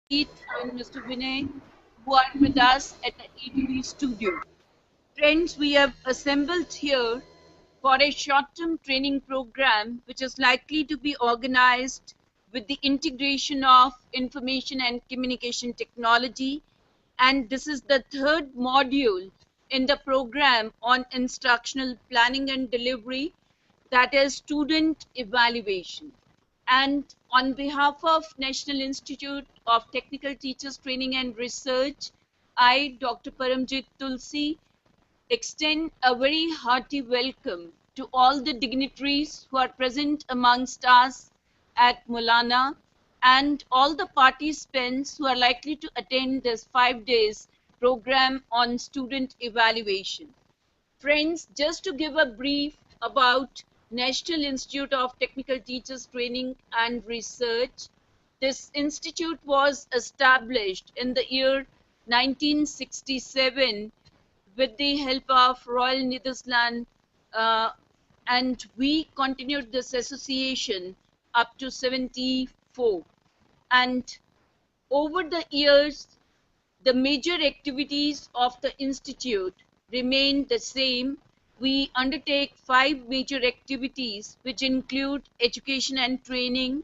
Pete and Mr. Vinay, who are with us at the ETV studio. Friends, we have assembled here for a short-term training program which is likely to be organized with the integration of information and communication technology, and this is the third module in the program on instructional planning and delivery, that is student evaluation. And on behalf of National Institute of Technical Teachers Training and Research, I, Dr. Paramjit Tulsi, extend a very hearty welcome to all the dignitaries who are present amongst us at Maulana and all the participants who are likely to attend this 5 days program on student evaluation. Friends, just to give a brief about National Institute of Technical Teachers Training and Research, this institute was established in the year 1967 with the help of Royal Netherlands, uh, and we continued this association up to 74. And over the years, the major activities of the institute remain the same. We undertake 5 major activities which include education and training,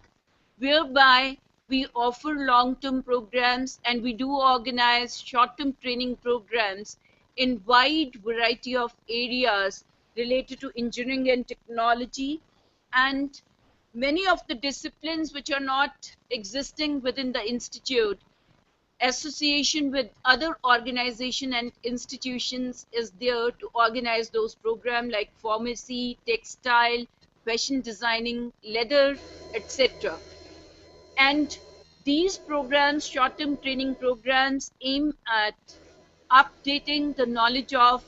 whereby we offer long-term programs and we do organize short-term training programs in wide variety of areas related to engineering and technology, and many of the disciplines which are not existing within the institute, association with other organization and institutions is there to organize those programs like pharmacy, textile, fashion designing, leather, etc. And these programs, short-term training programs, aim at updating the knowledge of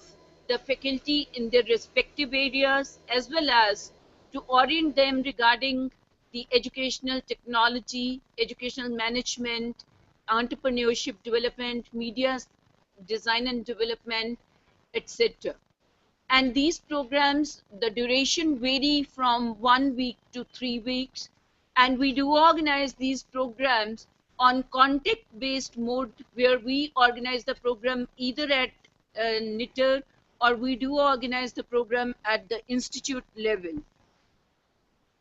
the faculty in their respective areas, as well as to orient them regarding the educational technology, educational management, entrepreneurship development, media design and development, etc. And these programs, the duration vary from 1 week to 3 weeks, and we do organize these programs on contact based mode, where we organize the program either at NITR, or we do organize the program at the institute level.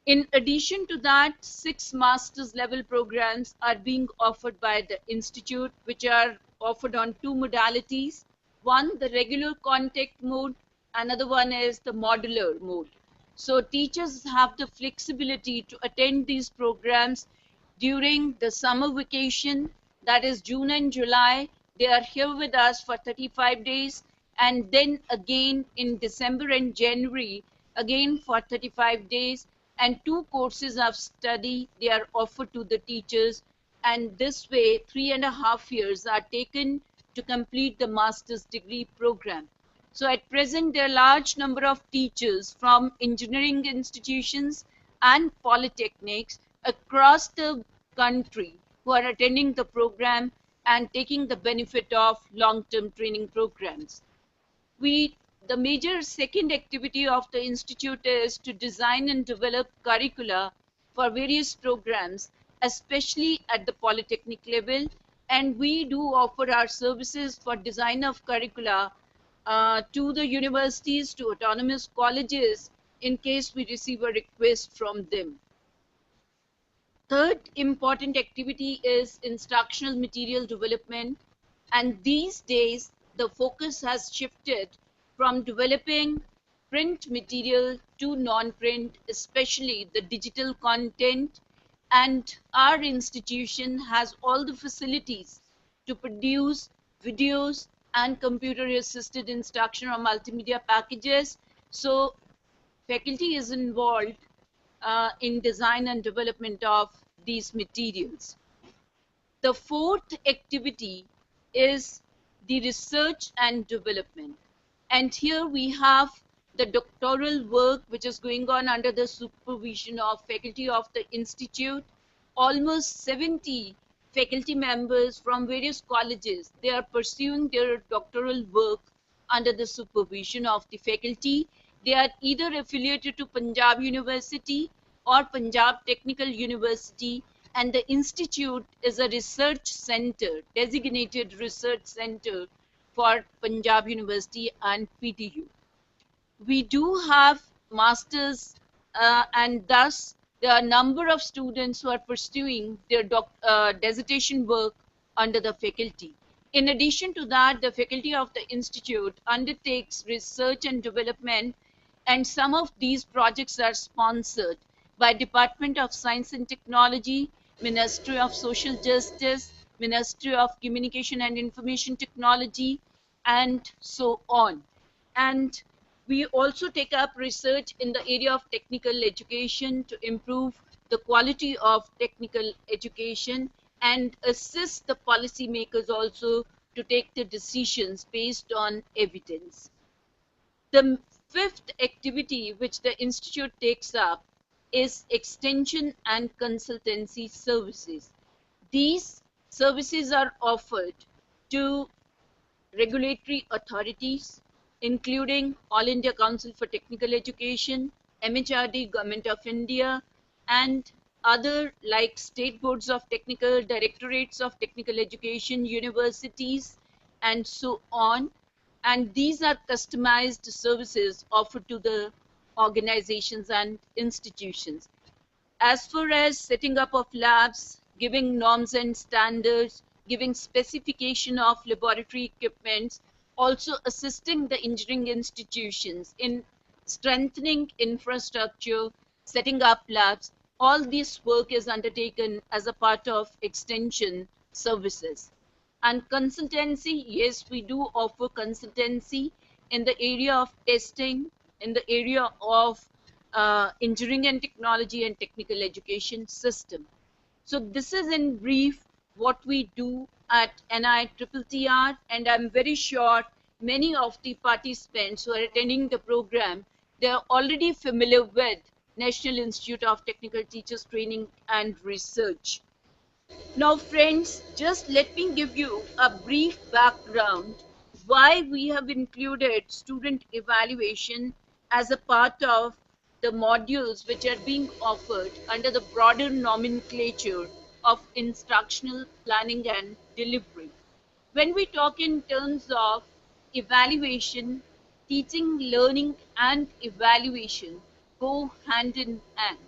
In addition to that, 6 master's level programs are being offered by the institute, which are offered on 2 modalities. One, the regular contact mode, another one is the modular mode. So teachers have the flexibility to attend these programs during the summer vacation, that is June and July. They are here with us for 35 days, and then again in December and January, again for 35 days, and 2 courses of study they are offered to the teachers, and this way 3.5 years are taken to complete the master's degree program. So at present there are large number of teachers from engineering institutions and polytechnics across the country who are attending the program and taking the benefit of long-term training programs. The major second activity of the institute is to design and develop curricula for various programs, especially at the polytechnic level, and we do offer our services for design of curricula to the universities, to autonomous colleges, in case we receive a request from them. Third important activity is instructional material development, and these days the focus has shifted from developing print material to non-print, especially the digital content, and our institution has all the facilities to produce videos and computer assisted instruction or multimedia packages. So faculty is involved in design and development of these materials. The fourth activity is the research and development. And here we have the doctoral work which is going on under the supervision of faculty of the institute. Almost 70 faculty members from various colleges, they are pursuing their doctoral work under the supervision of the faculty. They are either affiliated to Punjab University or Punjab Technical University, and the institute is a research center, designated research center for Punjab University and PTU. We do have masters, and thus there are a number of students who are pursuing their dissertation work under the faculty. In addition to that, the faculty of the institute undertakes research and development, and some of these projects are sponsored by Department of Science and Technology, Ministry of Social Justice, Ministry of Communication and Information Technology, and so on. And we also take up research in the area of technical education to improve the quality of technical education and assist the policymakers also to take the decisions based on evidence. The fifth activity which the institute takes up is extension and consultancy services. These services are offered to regulatory authorities, including All India Council for Technical Education, MHRD, Government of India, and other like state boards of technical, directorates of technical education, universities, and so on. And these are customized services offered to the organizations and institutions. As far as setting up of labs, giving norms and standards, giving specification of laboratory equipments, also assisting the engineering institutions in strengthening infrastructure, setting up labs, all this work is undertaken as a part of extension services. And consultancy, yes, we do offer consultancy in the area of testing, in the area of engineering and technology and technical education system. So this is in brief what we do at NITTTR, and I'm very sure many of the participants who are attending the program, they are already familiar with National Institute of Technical Teachers Training and Research. Now friends, just let me give you a brief background why we have included student evaluation as a part of the modules which are being offered under the broader nomenclature of instructional planning and delivery. When we talk in terms of evaluation, teaching, learning, and evaluation go hand in hand.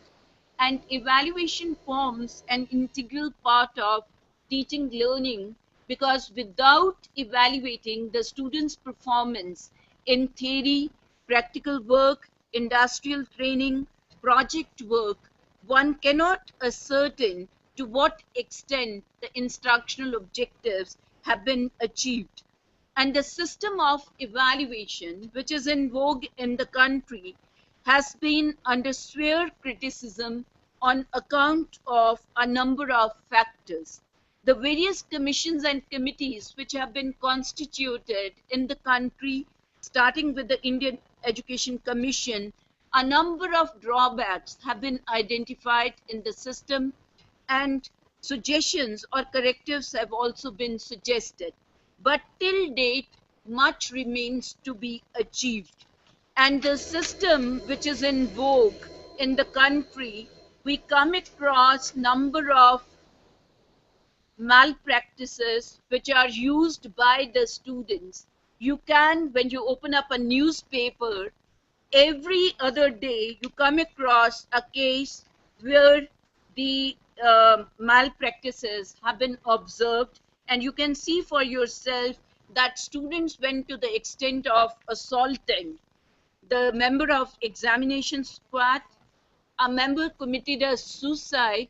And evaluation forms an integral part of teaching learning, because without evaluating the student's performance in theory, practical work, industrial training, project work, one cannot ascertain to what extent the instructional objectives have been achieved. And the system of evaluation, which is in vogue in the country, has been under severe criticism on account of a number of factors. The various commissions and committees which have been constituted in the country, starting with the Indian Education Commission, a number of drawbacks have been identified in the system, and suggestions or correctives have also been suggested. But till date, much remains to be achieved. And the system which is in vogue in the country, we come across number of malpractices which are used by the students. You can, when you open up a newspaper, every other day you come across a case where the malpractices have been observed, and you can see for yourself that students went to the extent of assaulting the member of examination squad, a member committed a suicide,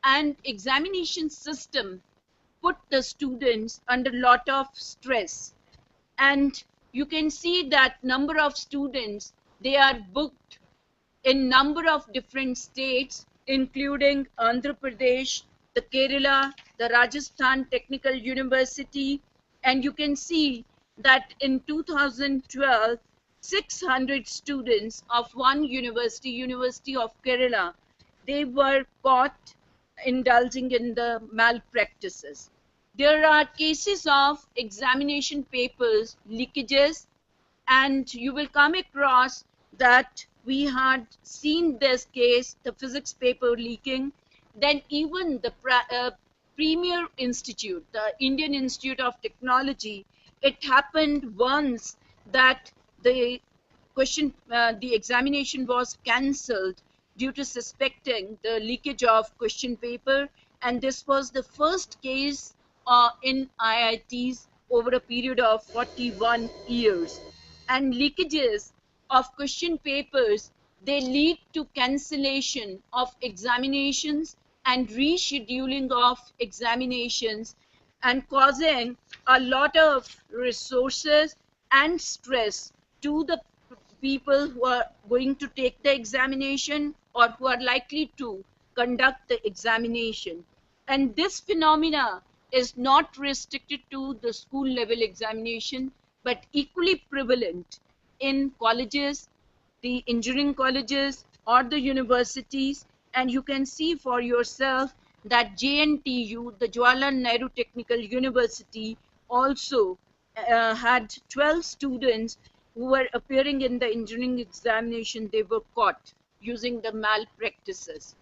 and examination system put the students under a lot of stress. And you can see that number of students, they are booked in number of different states, including Andhra Pradesh, the Kerala, the Rajasthan Technical University, and you can see that in 2012, 600 students of one university, University of Kerala, they were caught indulging in the malpractices. There are cases of examination papers leakages, and you will come across that we had seen this case, the physics paper leaking, then even the premier institute, the Indian Institute of Technology, it happened once that the the examination was cancelled due to suspecting the leakage of question paper, and this was the first case in IITs over a period of 41 years. And leakages of question papers, they lead to cancellation of examinations and rescheduling of examinations, and causing a lot of resources and stress to the people who are going to take the examination or who are likely to conduct the examination. And this phenomena is not restricted to the school level examination, but equally prevalent in colleges, the engineering colleges, or the universities. And you can see for yourself that JNTU, the Jawaharlal Nehru Technical University, also had 12 students who were appearing in the engineering examination. They were caught using the malpractices.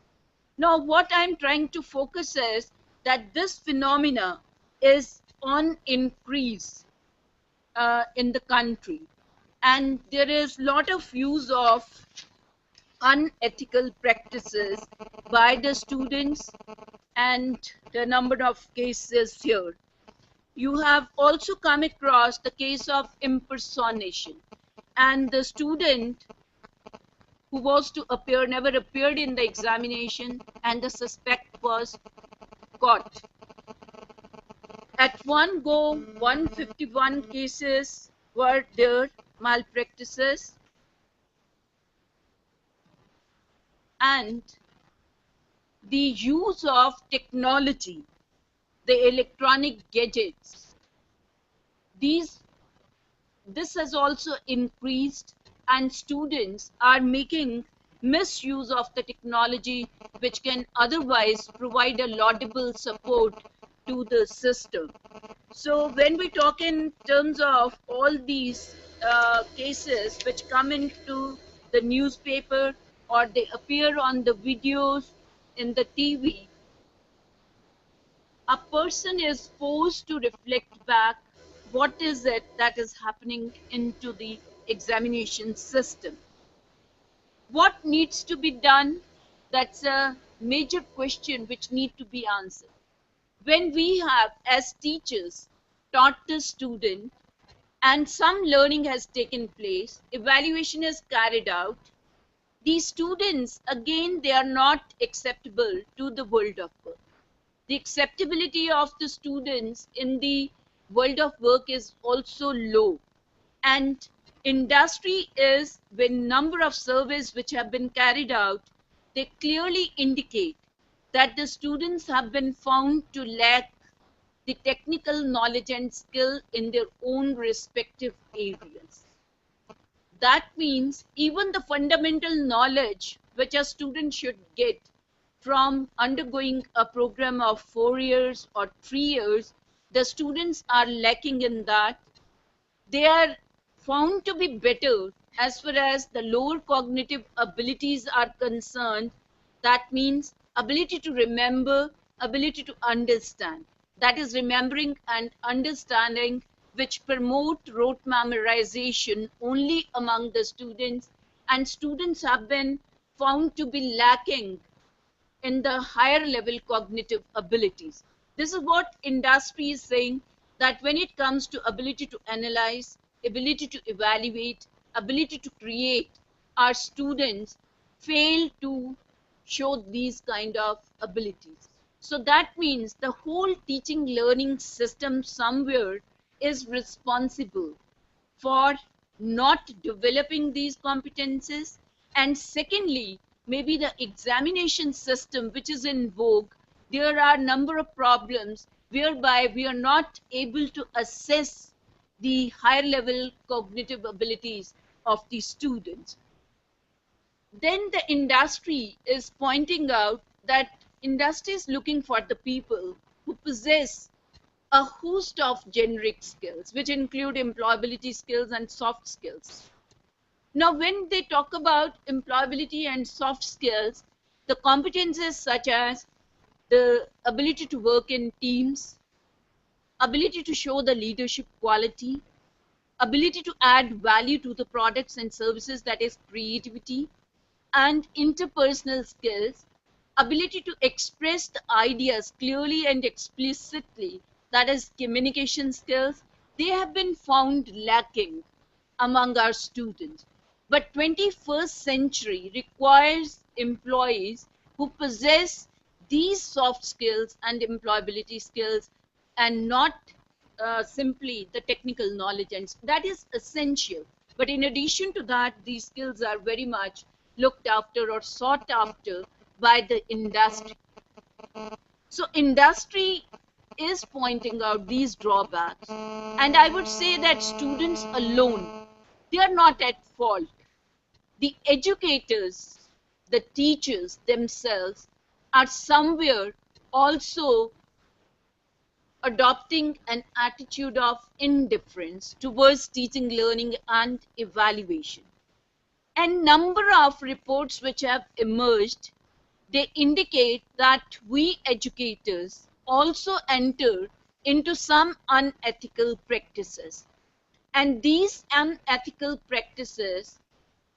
Now, what I'm trying to focus is that this phenomena is on increase in the country, and there is a lot of use of unethical practices by the students, and the number of cases here. You have also come across the case of impersonation, and the student who was to appear never appeared in the examination, and the suspect was caught. At one go, 151 cases were there, malpractices, and the use of technology, the electronic gadgets. This has also increased, and students are making misuse of the technology, which can otherwise provide a laudable support to the system. So when we talk in terms of all these cases which come into the newspaper or they appear on the videos in the TV, a person is forced to reflect back what is it that is happening into the examination system. What needs to be done? That's a major question which need to be answered. When we have, as teachers, taught the student and some learning has taken place, evaluation is carried out, these students, again, they are not acceptable to the world of work. The acceptability of the students in the world of work is also low. And industry is, when number of surveys which have been carried out, they clearly indicate that the students have been found to lack the technical knowledge and skill in their own respective areas. That means even the fundamental knowledge which a student should get from undergoing a program of 4 years or 3 years, the students are lacking in that. They are found to be better as far as the lower cognitive abilities are concerned. That means ability to remember, ability to understand. That is remembering and understanding, which promote rote memorization only among the students, and students have been found to be lacking in the higher level cognitive abilities. This is what industry is saying, that when it comes to ability to analyze, ability to evaluate, ability to create, our students fail to show these kind of abilities. So that means the whole teaching learning system somewhere is responsible for not developing these competences. And secondly, maybe the examination system which is in vogue, there are a number of problems whereby we are not able to assess the higher level cognitive abilities of the students. Then the industry is pointing out that industry is looking for the people who possess a host of generic skills, which include employability skills and soft skills. Now, when they talk about employability and soft skills, the competencies such as the ability to work in teams, ability to show the leadership quality, ability to add value to the products and services, that is creativity, and interpersonal skills, ability to express the ideas clearly and explicitly, that is communication skills, they have been found lacking among our students. But 21st century requires employees who possess these soft skills and employability skills, and not simply the technical knowledge, and that is essential. But in addition to that, these skills are very much looked after or sought after by the industry. So industry is pointing out these drawbacks, and I would say that students alone, they are not at fault. The educators, the teachers themselves are somewhere also adopting an attitude of indifference towards teaching, learning, and evaluation. And number of reports which have emerged, they indicate that we educators also enter into some unethical practices. And these unethical practices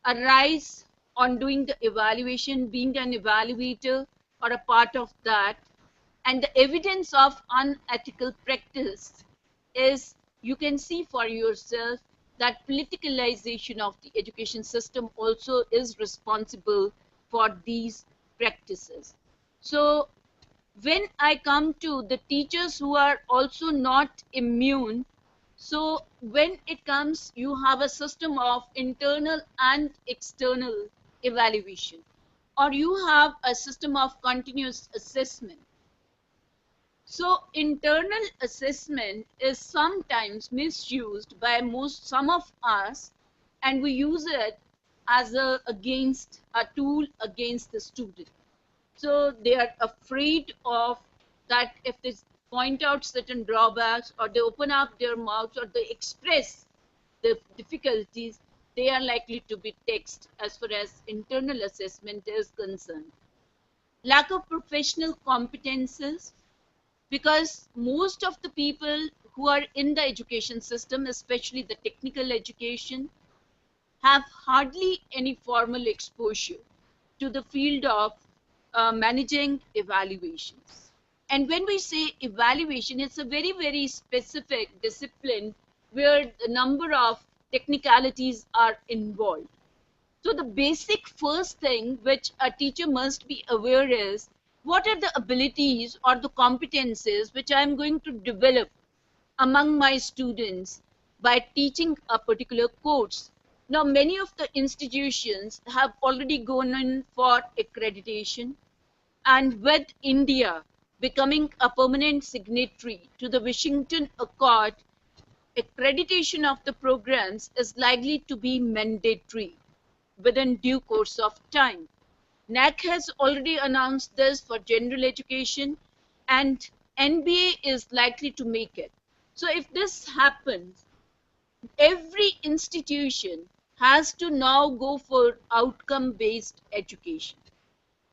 arise on doing the evaluation, being an evaluator or a part of that. And the evidence of unethical practice is, you can see for yourself, that politicalization of the education system also is responsible for these practices. So when I come to the teachers who are also not immune, so when it comes, you have a system of internal and external evaluation, or you have a system of continuous assessment. So internal assessment is sometimes misused by some of us, and we use it as a tool against the student. So they are afraid of that if they point out certain drawbacks, or they open up their mouths, or they express the difficulties, they are likely to be taxed as far as internal assessment is concerned. Lack of professional competences, because most of the people who are in the education system, especially the technical education, have hardly any formal exposure to the field of managing evaluations. And when we say evaluation, it's a very, very specific discipline where the number of technicalities are involved. So the basic first thing which a teacher must be aware is, what are the abilities or the competences which I am going to develop among my students by teaching a particular course. Now, many of the institutions have already gone in for accreditation, and with India becoming a permanent signatory to the Washington Accord, accreditation of the programs is likely to be mandatory within due course of time. NAC has already announced this for general education, and NBA is likely to make it. So if this happens, every institution has to now go for outcome-based education.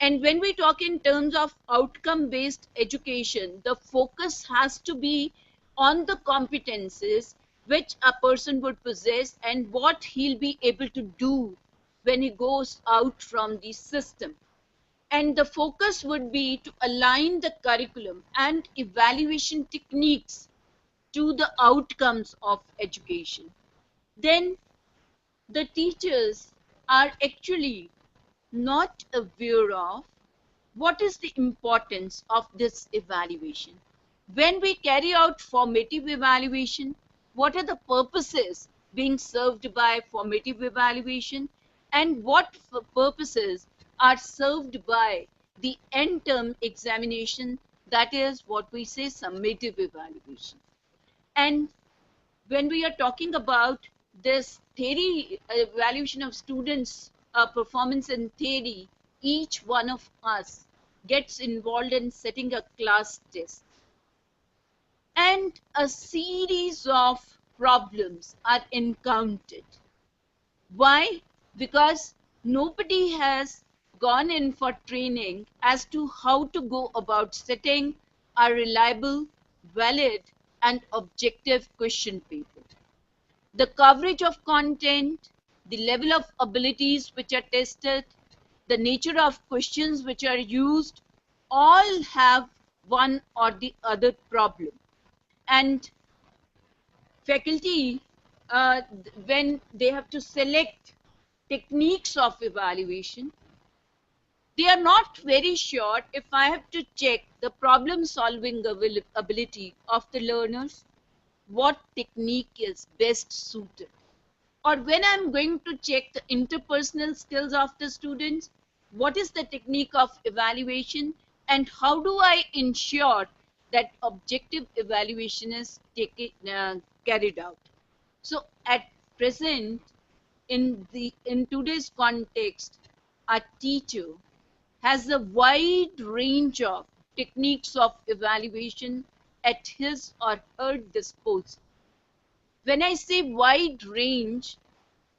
And when we talk in terms of outcome-based education, the focus has to be on the competences which a person would possess and what he'll be able to do when he goes out from the system. And the focus would be to align the curriculum and evaluation techniques to the outcomes of education. Then the teachers are actually not aware of what is the importance of this evaluation. When we carry out formative evaluation, what are the purposes being served by formative evaluation, and what purposes are served by the end term examination, that is what we say summative evaluation. And when we are talking about this theory evaluation of students' performance in theory, each one of us gets involved in setting a class test. And a series of problems are encountered. Why? Because nobody has gone in for training as to how to go about setting a reliable, valid, and objective question paper. The coverage of content, the level of abilities which are tested, the nature of questions which are used, all have one or the other problem. And faculty, when they have to select techniques of evaluation, they are not very sure if I have to check the problem solving ability of the learners, what technique is best suited. Or when I'm going to check the interpersonal skills of the students, what is the technique of evaluation and how do I ensure that objective evaluation is carried out. So at present, in today's context, a teacher has a wide range of techniques of evaluation at his or her disposal. When I say wide range,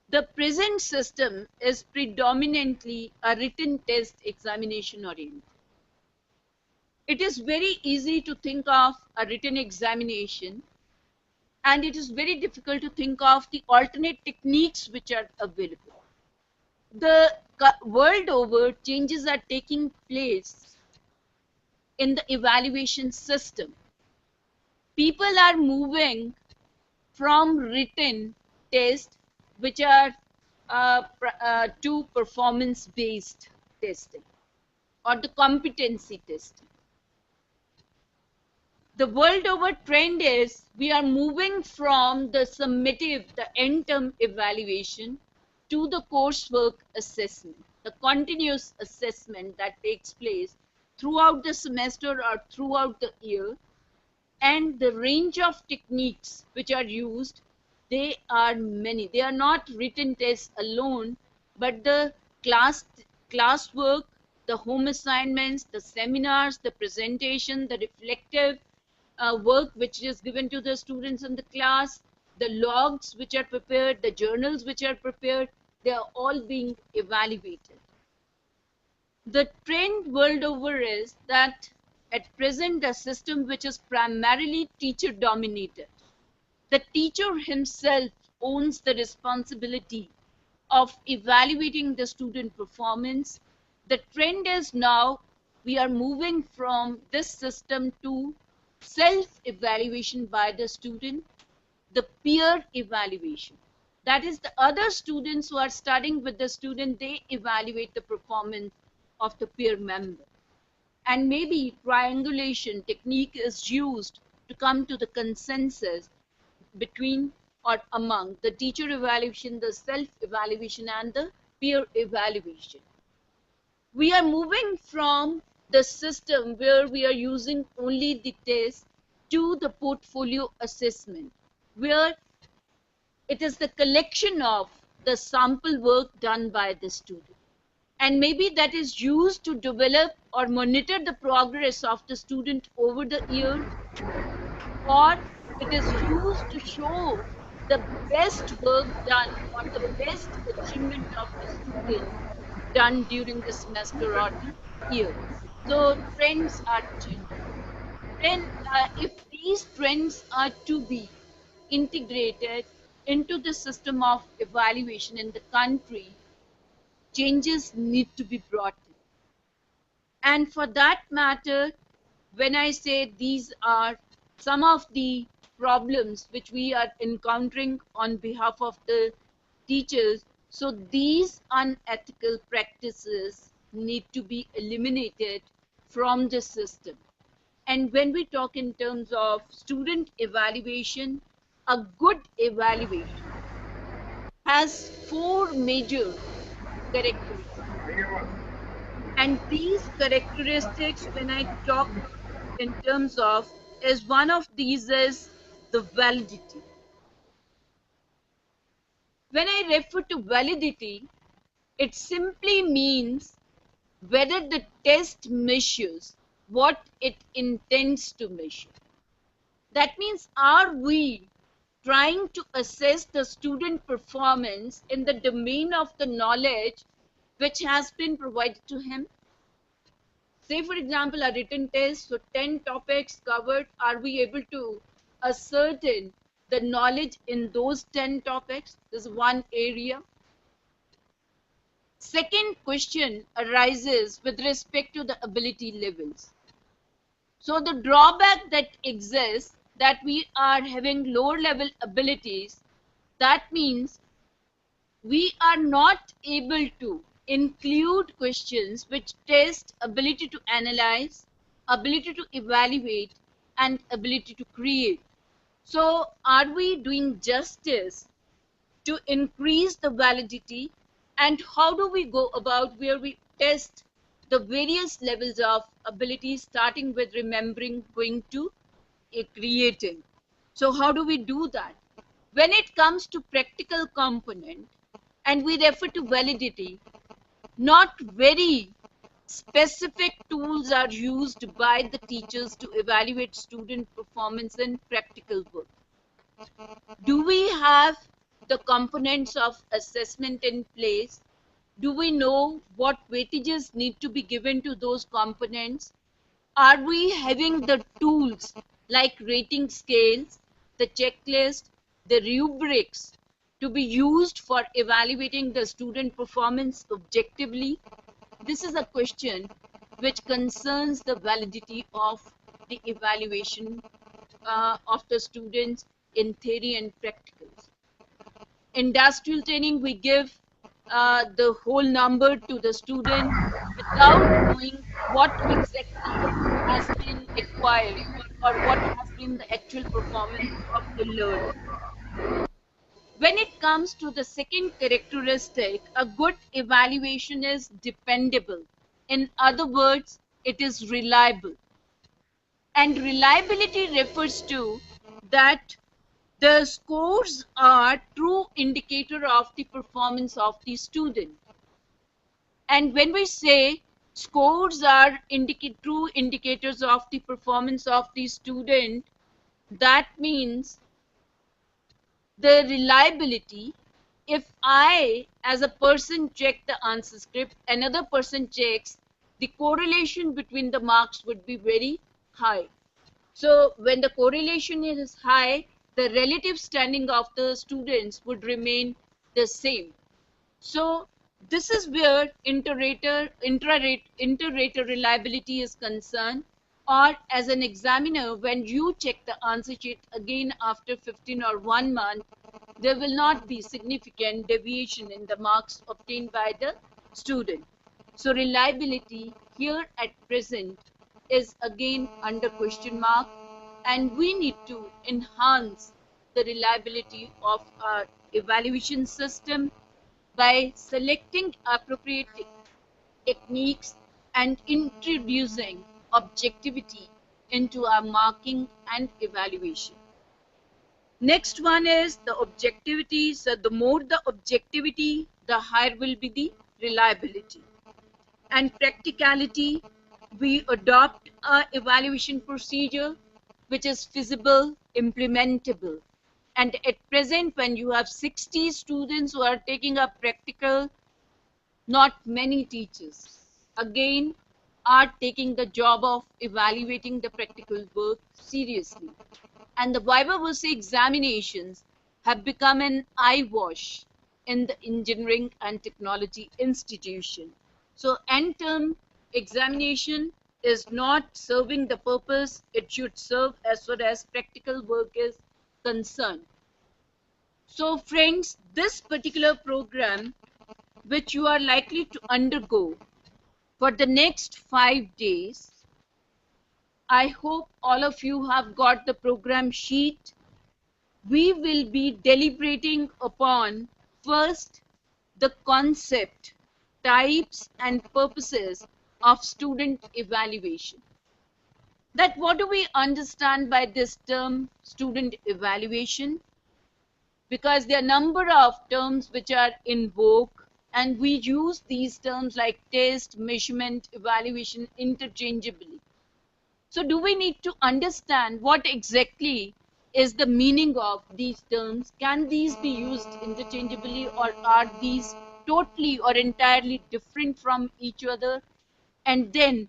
the present system is predominantly a written test examination oriented. It is very easy to think of a written examination, and it is very difficult to think of the alternate techniques which are available. The world over, changes are taking place in the evaluation system. People are moving from written tests, which are to performance based testing or the competency testing. The world over trend is we are moving from the summative, the end term evaluation to the coursework assessment, the continuous assessment that takes place throughout the semester or throughout the year. And the range of techniques which are used, they are many. They are not written tests alone, but the classwork, the home assignments, the seminars, the presentation, the reflective work which is given to the students in the class, the logs which are prepared, the journals which are prepared, they are all being evaluated. The trend world over is that at present the system which is primarily teacher dominated. The teacher himself owns the responsibility of evaluating the student performance. The trend is now we are moving from this system to self-evaluation by the student, the peer evaluation. That is, the other students who are studying with the student, they evaluate the performance of the peer member. And maybe triangulation technique is used to come to the consensus between or among the teacher evaluation, the self-evaluation, and the peer evaluation. We are moving from the system where we are using only the test to the portfolio assessment, where it is the collection of the sample work done by the student. And maybe that is used to develop or monitor the progress of the student over the year, or it is used to show the best work done or the best achievement of the student done during the semester or the year. So trends are changing. Then if these trends are to be integrated into the system of evaluation in the country, changes need to be brought in. And for that matter, when I say these are some of the problems which we are encountering on behalf of the teachers, so these unethical practices need to be eliminated from the system. And when we talk in terms of student evaluation, a good evaluation has four major characteristics. And these characteristics, when I talk in terms of, is one of these is the validity. When I refer to validity, it simply means whether the test measures what it intends to measure. That means, are we trying to assess the student performance in the domain of the knowledge which has been provided to him. Say for example a written test, so 10 topics covered, are we able to ascertain the knowledge in those 10 topics? This is one area. Second question arises with respect to the ability levels. So the drawback that exists, that we are having lower level abilities, that means we are not able to include questions which test ability to analyze, ability to evaluate, and ability to create. So are we doing justice to increase the validity, and how do we go about where we test the various levels of ability, starting with remembering, going to creating? So how do we do that? When it comes to practical component and we refer to validity, not very specific tools are used by the teachers to evaluate student performance in practical work. Do we have the components of assessment in place? Do we know what weightages need to be given to those components? Are we having the tools like rating scales, the checklist, the rubrics to be used for evaluating the student performance objectively? This is a question which concerns the validity of the evaluation of the students in theory and practicals. Industrial training, we give the whole number to the student without knowing what exactly has been acquired or what has been the actual performance of the learner. When it comes to the second characteristic, a good evaluation is dependable. In other words, it is reliable. And reliability refers to that the scores are true indicator of the performance of the student. And when we say scores are true indicators of the performance of the student, that means the reliability. If I as a person check the answer script, another person checks, the correlation between the marks would be very high. So when the correlation is high, the relative standing of the students would remain the same. So this is where inter-rater reliability is concerned. Or as an examiner, when you check the answer sheet again after 15 or 1 month, there will not be significant deviation in the marks obtained by the student. So reliability here at present is again under question mark, and we need to enhance the reliability of our evaluation system by selecting appropriate techniques and introducing objectivity into our marking and evaluation. Next one is the objectivity. So the more the objectivity, the higher will be the reliability. And practicality, we adopt a evaluation procedure which is feasible, implementable. And at present, when you have 60 students who are taking up practical, not many teachers, again, are taking the job of evaluating the practical work seriously. And the viva voce examinations have become an eyewash in the engineering and technology institution. So end term examination is not serving the purpose it should serve as far as practical work is concerned. So friends, this particular program which you are likely to undergo for the next 5 days, I hope all of you have got the program sheet. We will be deliberating upon first the concept, types and purposes of student evaluation. That what do we understand by this term student evaluation? Because there are a number of terms which are in vogue, and we use these terms like test, measurement, evaluation interchangeably. So do we need to understand what exactly is the meaning of these terms? Can these be used interchangeably, or are these totally or entirely different from each other. And then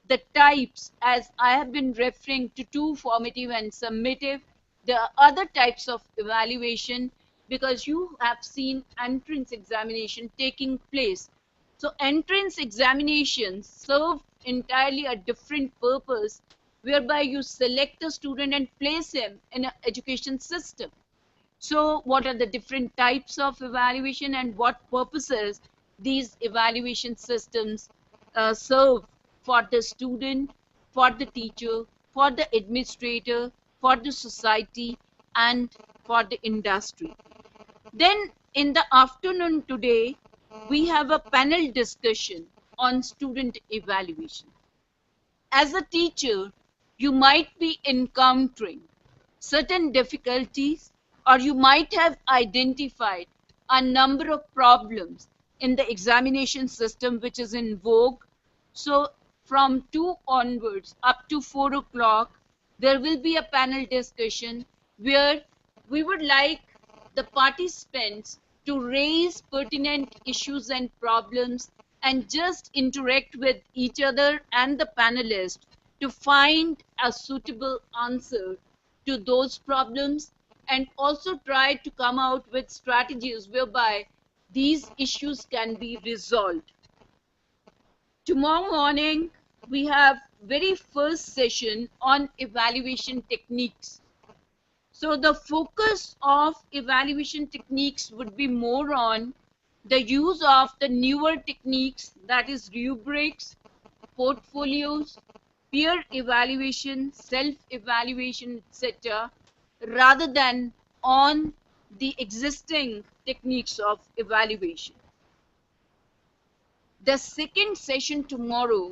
the types, as I have been referring to two, formative and summative, there are other types of evaluation because you have seen entrance examination taking place. So entrance examinations serve entirely a different purpose whereby you select a student and place him in an education system. So what are the different types of evaluation and what purposes these evaluation systems serve for the student, for the teacher, for the administrator, for the society, and for the industry. Then in the afternoon today, we have a panel discussion on student evaluation. As a teacher, you might be encountering certain difficulties, or you might have identified a number of problems in the examination system which is in vogue. So from 2 onwards up to 4 o'clock, there will be a panel discussion where we would like the participants to raise pertinent issues and problems and just interact with each other and the panelists to find a suitable answer to those problems, and also try to come out with strategies whereby these issues can be resolved. Tomorrow morning, we have very first session on evaluation techniques. So the focus of evaluation techniques would be more on the use of the newer techniques, that is rubrics, portfolios, peer evaluation, self-evaluation, etc., rather than on the existing techniques of evaluation. The second session tomorrow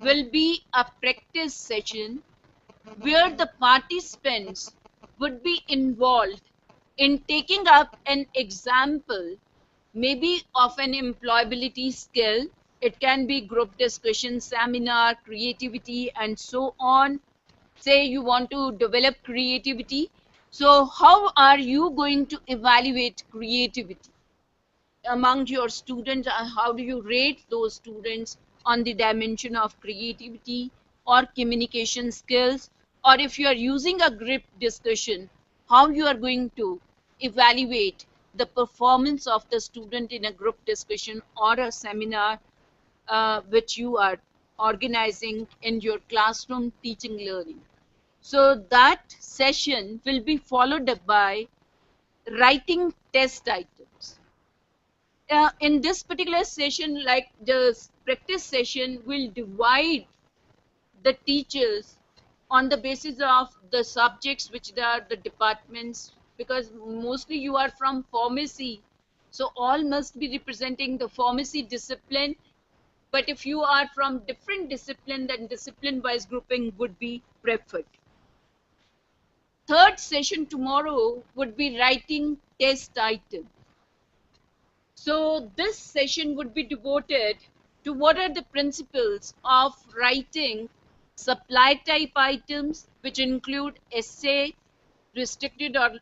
will be a practice session where the participants would be involved in taking up an example, maybe of an employability skill. It can be group discussion, seminar, creativity, and so on. Say you want to develop creativity. So how are you going to evaluate creativity among your students, and how do you rate those students on the dimension of creativity or communication skills? Or if you are using a group discussion, how you are going to evaluate the performance of the student in a group discussion or a seminar which you are organizing in your classroom teaching learning. So that session will be followed up by writing test items. In this particular session, like the practice session, will divide the teachers on the basis of the subjects which are the departments, because mostly you are from pharmacy, so all must be representing the pharmacy discipline. But if you are from different discipline, then discipline wise grouping would be preferred. Third session tomorrow would be writing test item. So this session would be devoted to what are the principles of writing supply type items, which include essay, restricted or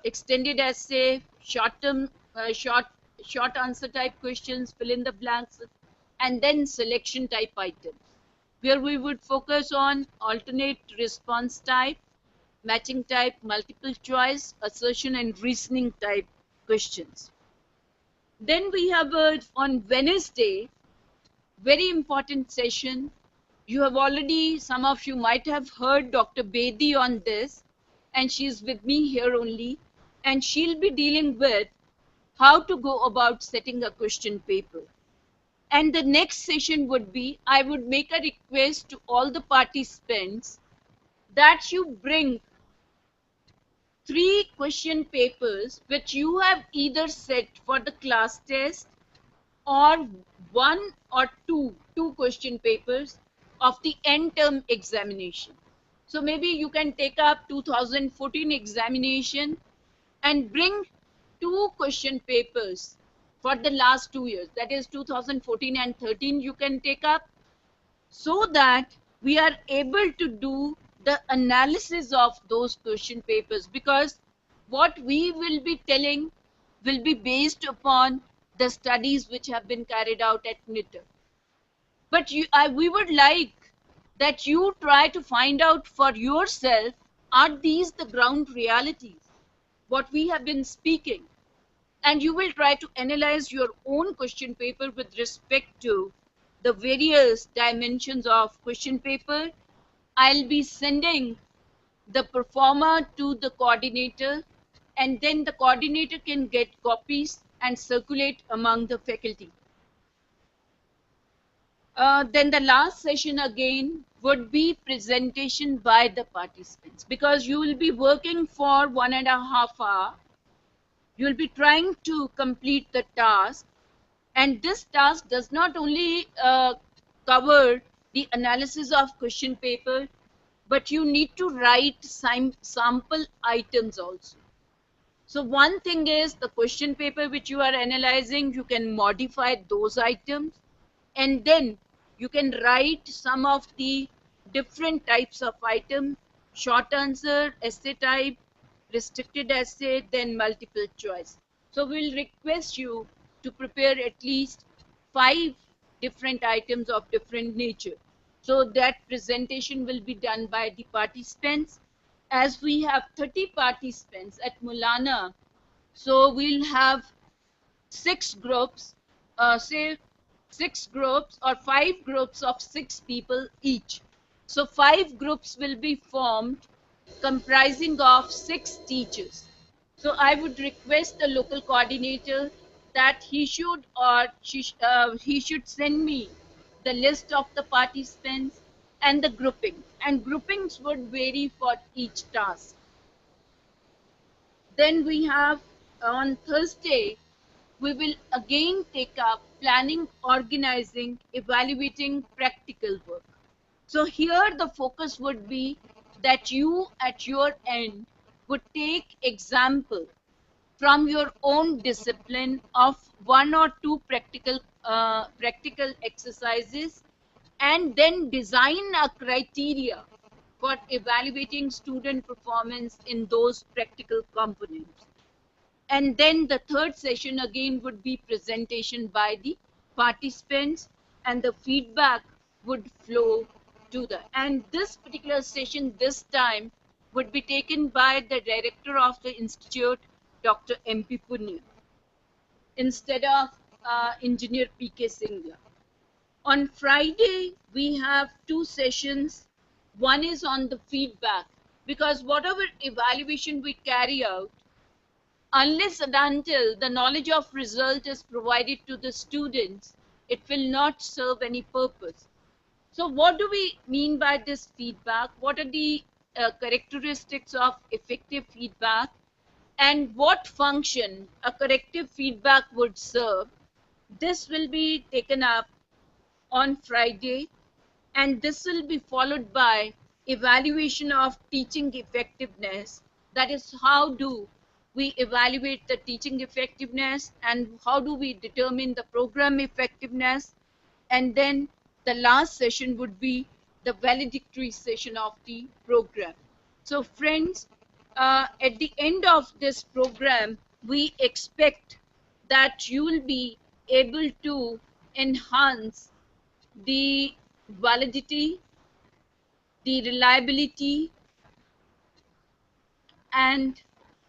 extended essay, short answer type questions, fill in the blanks, and then selection type items, where we would focus on alternate response type, matching type, multiple choice, assertion, and reasoning type questions. Then we have on Wednesday, very important session. You have already, some of you might have heard Dr. Bedi on this, and she's with me here only, and she'll be dealing with how to go about setting a question paper. And the next session would be, I would make a request to all the participants that you bring 3 question papers which you have either set for the class test, or 1 or 2 question papers of the end term examination. So maybe you can take up 2014 examination and bring 2 question papers for the last 2 years, that is 2014 and 13 you can take up, so that we are able to do the analysis of those question papers, because what we will be telling will be based upon the studies which have been carried out at NITR. But we would like that you try to find out for yourself, are these the ground realities, what we have been speaking? And you will try to analyze your own question paper with respect to the various dimensions of question paper. I'll be sending the performer to the coordinator, and then the coordinator can get copies and circulate among the faculty. Then the last session again would be presentation by the participants, because you will be working for 1.5 hours. You will be trying to complete the task, and this task does not only cover the analysis of question paper, but you need to write sample items also. So one thing is the question paper which you are analyzing, you can modify those items, and then you can write some of the different types of item: short answer, essay type, restricted essay, then multiple choice. So we'll request you to prepare at least 5 different items of different nature. So that presentation will be done by the participants. As we have 30 participants at Maulana, so we'll have 6 groups, say 6 groups or 5 groups of 6 people each. So 5 groups will be formed comprising of 6 teachers. So I would request the local coordinator that he should he should send me the list of the participants and the grouping. And groupings would vary for each task. Then we have on Thursday, we will again take up planning, organizing, evaluating practical work. So here the focus would be that you at your end would take example from your own discipline of 1 or 2 practical exercises, and then design a criteria for evaluating student performance in those practical components. And then the third session again would be presentation by the participants, and the feedback would flow to the, and this particular session this time would be taken by the director of the institute, Dr. MP Punya, instead of engineer PK Singla. On Friday we have 2 sessions. One is on the feedback, because whatever evaluation we carry out, unless and until the knowledge of result is provided to the students, it will not serve any purpose. So what do we mean by this feedback? What are the characteristics of effective feedback, and what function a corrective feedback would serve? This will be taken up on Friday, and this will be followed by evaluation of teaching effectiveness. That is, how do we evaluate the teaching effectiveness, and how do we determine the program effectiveness? And then the last session would be the valedictory session of the program. So friends, at the end of this program, we expect that you will be able to enhance the validity, the reliability, and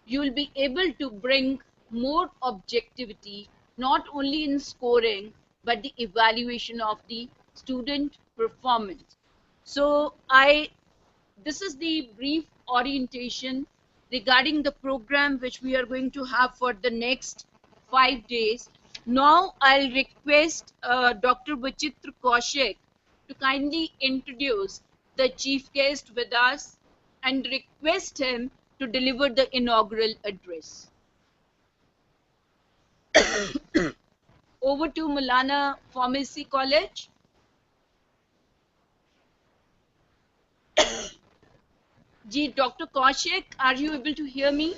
you will be able to bring more objectivity, not only in scoring, but the evaluation of the student performance. So this is the brief orientation regarding the program which we are going to have for the next 5 days. Now I'll request Dr. Vachitra Kaushik to kindly introduce the chief guest with us and request him to deliver the inaugural address. Over to Maulana Pharmacy College. Ji, Dr. Kaushik, are you able to hear me?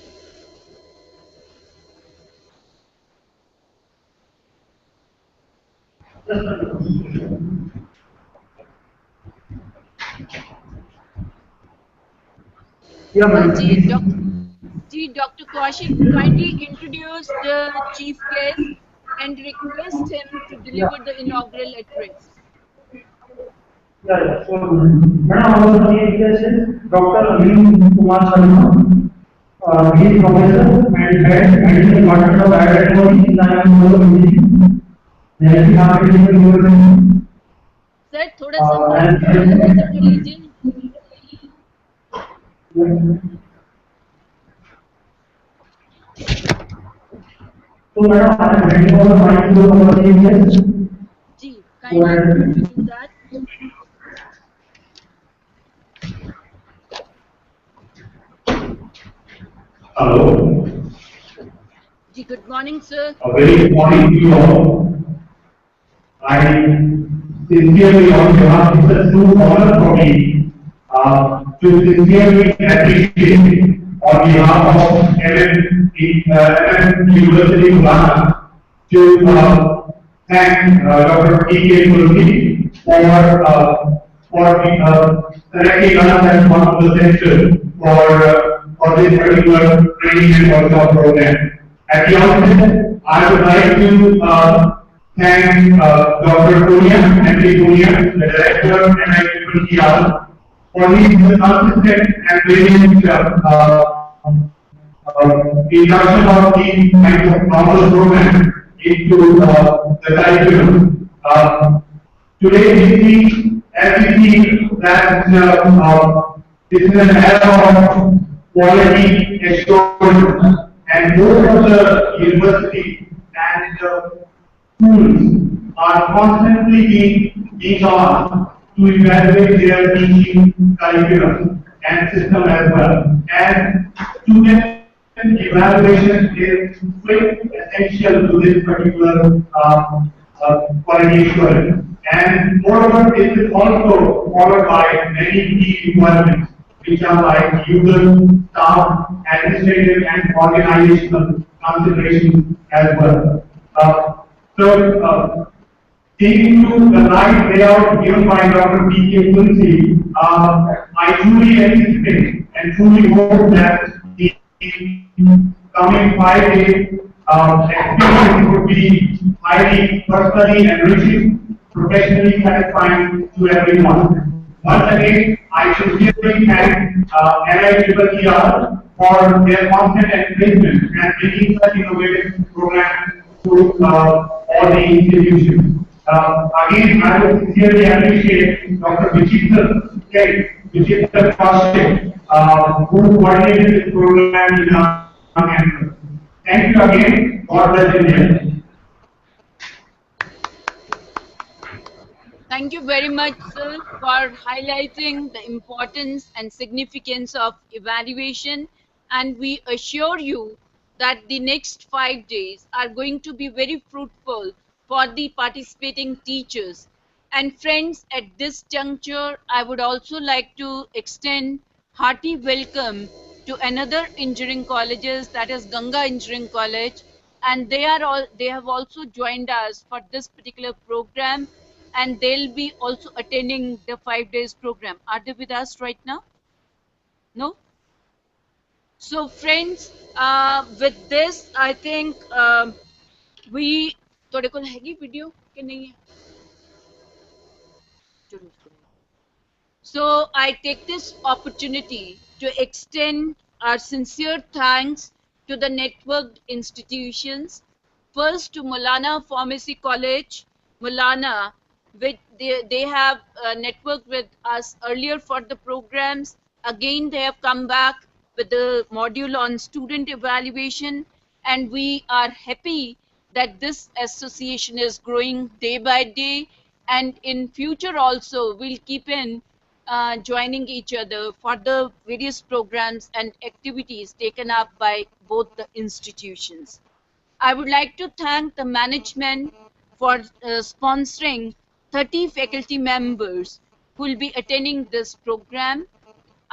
Yeah, Ji, Dr. Kaushik, kindly introduce the chief guest and request him to Yeah. deliver the inaugural address. Yeah, yeah. So, madam, our name is Dr. Arvind Kumar Sharma. He is professor and head medical department of biotechnology in the Engineering, Delhi Architecture University. Sir थोड़ा सा mic And थोड़ा नजदीक कर लीजिए. so, madam, I am handing over the mic to our CPS. Ji, Go kindly go to ahead. do that. Hello. Ji, good morning sir. A very good morning to you all. I sincerely, on behalf of the true honor for me, to sincerely appreciate on behalf of University Guyana to thank Dr. P.K. Kulki for selecting us as one of the centers for this particular training and workshop program. At the outset, I would like to thank Dr. Punia, M.D. Punia, the Director, NICCR, for his consistent and brilliant introduction of these kinds of novel programs into the curriculum. Today we see, as we see that this is an era of quality assurance, and most of the universities and schools are constantly being asked to evaluate their teaching curriculum and system as well. And student evaluation is quite essential to this particular quality assurance. And moreover, it is also followed by many key requirements, which are like user, staff, administrative, and organizational considerations as well. So, taking to the right layout given by Dr. P.K. Tulsi, I truly anticipate and truly hope that the coming 5 days experience would be highly personally enriching, professionally satisfying to everyone. Once again, I sincerely thank NICCR for their constant encouragement and bringing such innovative programs to all the institutions. Again, I would sincerely appreciate Dr. Vichitra Kaushik, who coordinated this program in our campus. Thank you again. God bless India. Thank you very much, sir, for highlighting the importance and significance of evaluation. And we assure you that the next 5 days are going to be very fruitful for the participating teachers. And friends, at this juncture, I would also like to extend hearty welcome to another engineering colleges, that is Ganga Engineering College, and they have also joined us for this particular program, and they'll be also attending the 5 days program. Are they with us right now? No? So friends, with this I think we ਤੁਹਾਡੇ ਕੋਲ ਹੈਗੀ video ਕਿ ਨਹੀਂ ਹੈ? ਜ਼ਰੂਰ। So I take this opportunity to extend our sincere thanks to the networked institutions. First to Maulana Pharmacy College, Maulana, which they have networked with us earlier for the programs. Again, they have come back with the module on student evaluation, and we are happy that this association is growing day by day, and in future also we'll keep in joining each other for the various programs and activities taken up by both the institutions. I would like to thank the management for sponsoring 30 faculty members who will be attending this program.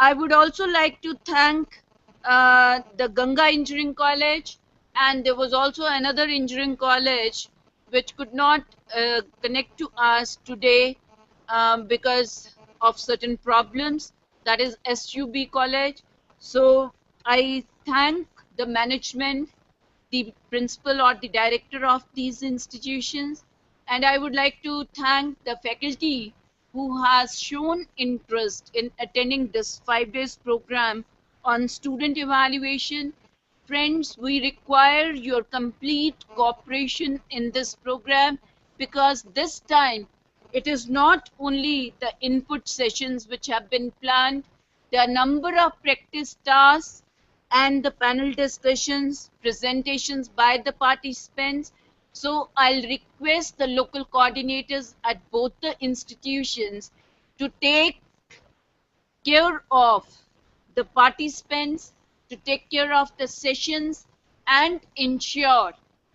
I would also like to thank the Ganga Engineering College, and there was also another engineering college which could not connect to us today because of certain problems, that is SUB College. So I thank the management the principal or the director of these institutions. And I would like to thank the faculty who has shown interest in attending this 5 days program on student evaluation. Friends, we require your complete cooperation in this program, because this time it is not only the input sessions which have been planned, there are number of practice tasks and the panel discussions, presentations by the participants. So I'll request the local coordinators at both the institutions to take care of the participants, to take care of the sessions, and ensure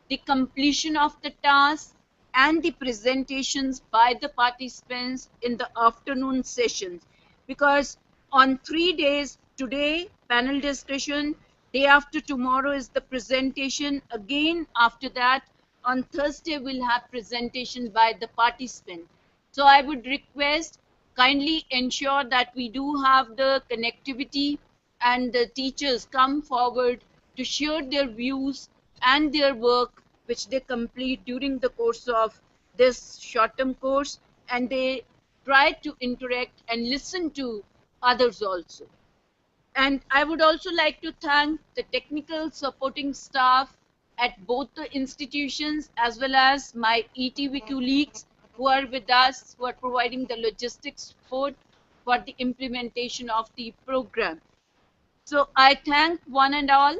the completion of the task and the presentations by the participants in the afternoon sessions. Because on 3 days, today panel discussion, day after tomorrow is the presentation, again after that on Thursday we'll have presentation by the participant. So I would request, kindly ensure that we do have the connectivity and the teachers come forward to share their views and their work which they complete during the course of this short-term course, and they try to interact and listen to others also. And I would also like to thank the technical supporting staff at both the institutions, as well as my ETV colleagues who are with us, who are providing the logistics support for the implementation of the program. So I thank one and all.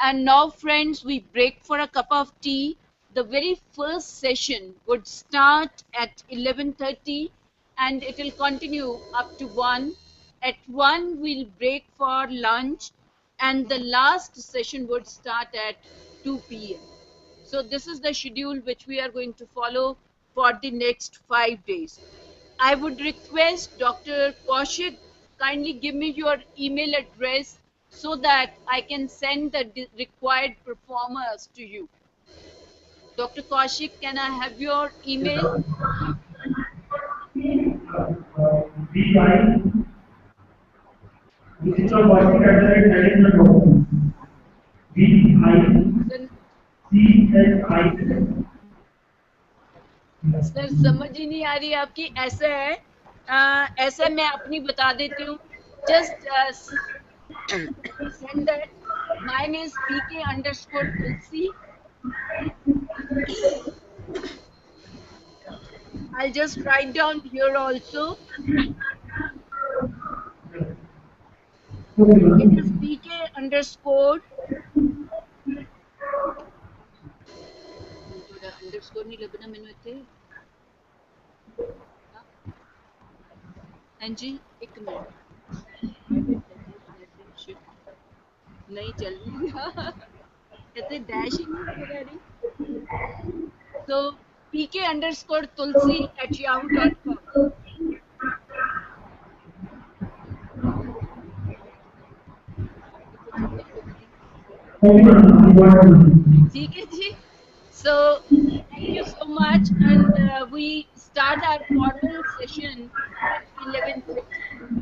And now, friends, we break for a cup of tea. The very first session would start at 11:30 and it will continue up to 1. At 1, we'll break for lunch, and the last session would start at 2 p.m. So this is the schedule which we are going to follow for the next 5 days. I would request Dr. Kaushik, kindly give me your email address so that I can send the required performers to you. Dr. Kaushik, can I have your email? VI, this is your working at Sir, VICSI. Sir समझ ही नहीं आ रही आपकी। ऐसा है, ऐसा मैं अपनी बता देती हूँ। Just send that. Mine is pk_tulsi. I'll just write down here also. It is pk_. Underscore नहीं लगना मैंने इत्थे। हाँ जी, एक मिनट नहीं चल रहा, कहते डैश ही नहीं हो रही। तो pk_tulsi@yahoo.com। ठीक है जी। So thank you so much, and we start our formal session at 11:30.